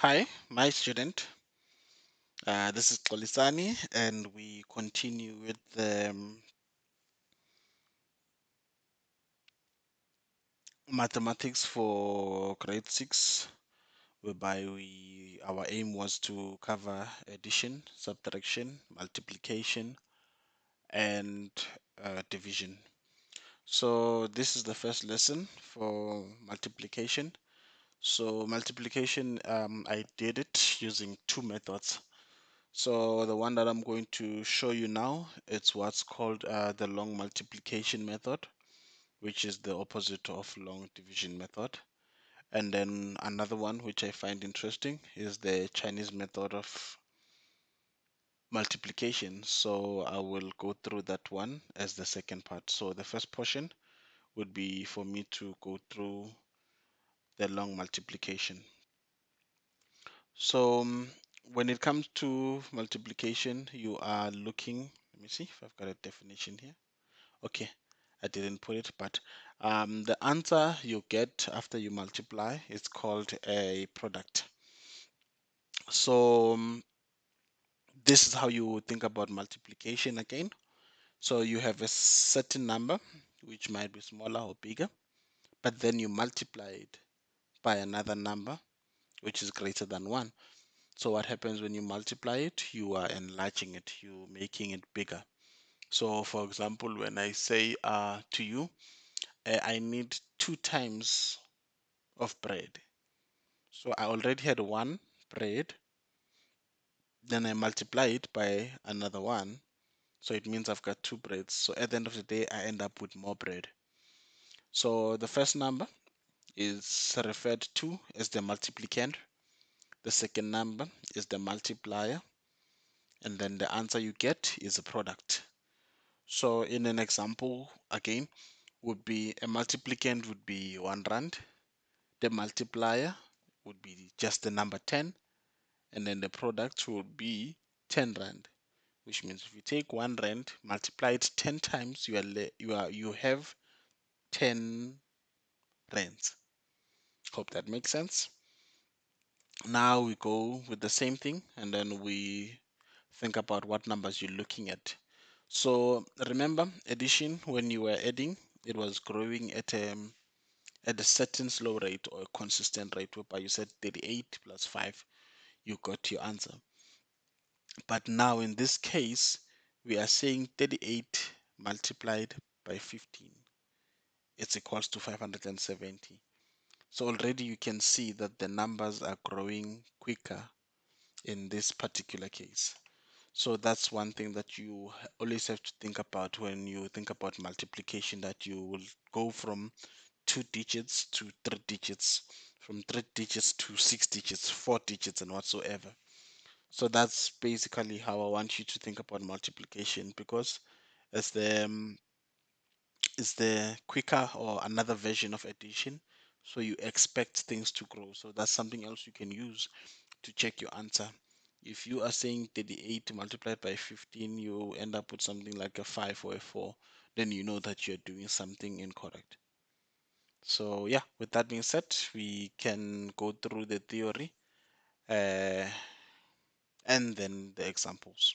Hi, my student. This is Xolisani, and we continue with the mathematics for grade 6, whereby our aim was to cover addition, subtraction, multiplication, and division. So this is the first lesson for multiplication. So multiplication, I did it using two methods. So the one that I'm going to show you now, it's what's called the long multiplication method, which is the opposite of long division method. And then another one which I find interesting is the Chinese method of multiplication. So I will go through that one as the second part. So the first portion would be for me to go through the long multiplication. So when it comes to multiplication, you are looking, let me see if I've got a definition here. Okay, I didn't put it, but the answer you get after you multiply is called a product. So this is how you think about multiplication again. So you have a certain number, which might be smaller or bigger, but then you multiply it by another number, which is greater than 1. So what happens when you multiply it? You are enlarging it, you making it bigger. So for example, when I say to you, I need 2 times of bread. So I already had one bread, then I multiply it by another one. So it means I've got two breads. So at the end of the day, I end up with more bread. So the first number is referred to as the multiplicand. The second number is the multiplier. And then the answer you get is a product. So in an example, again, would be a multiplicand would be 1 rand. The multiplier would be just the number 10. And then the product would be 10 rand, which means if you take 1 rand, multiply it 10 times, you have 10 rands. Hope that makes sense. Now we go with the same thing, and then we think about what numbers you're looking at. So remember addition, when you were adding, it was growing at a certain slow rate or a consistent rate, whereby you said 38 plus 5, you got your answer. But now in this case, we are saying 38 multiplied by 15, it's equals to 570. So already you can see that the numbers are growing quicker in this particular case. So that's one thing that you always have to think about when you think about multiplication, that you will go from 2 digits to 3 digits, from 3 digits to 6 digits, 4 digits, and whatsoever. So that's basically how I want you to think about multiplication, because it's the quicker or another version of addition. So you expect things to grow. So that's something else you can use to check your answer. If you are saying 38 multiplied by 15, you end up with something like a 5 or a 4, then you know that you're doing something incorrect. So yeah, with that being said, we can go through the theory uh, and then the examples.